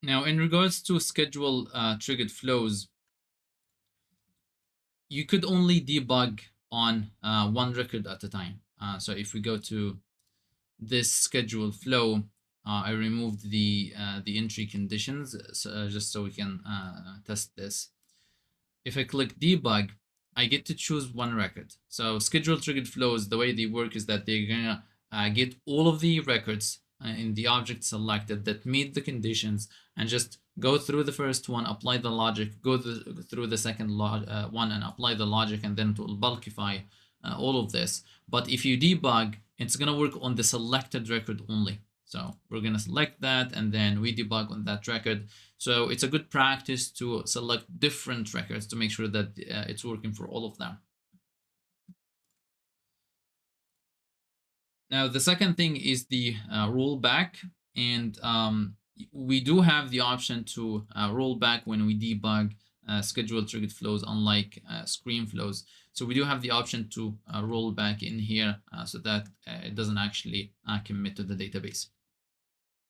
Now, in regards to schedule triggered flows, you could only debug on one record at a time. So if we go to this schedule flow, I removed the entry conditions just so we can test this. If I click debug, I get to choose one record. So schedule triggered flows, the way they work is that they're gonna get all of the records in the object selected that meet the conditions and just go through the first one, apply the logic, go through the second one and apply the logic, and then it will bulkify all of this. But if you debug, it's gonna work on the selected record only. So we're gonna select that and then we debug on that record. So it's a good practice to select different records to make sure that it's working for all of them. Now, the second thing is the rollback. And we do have the option to roll back when we debug scheduled triggered flows, unlike screen flows. So we do have the option to roll back in here so that it doesn't actually commit to the database.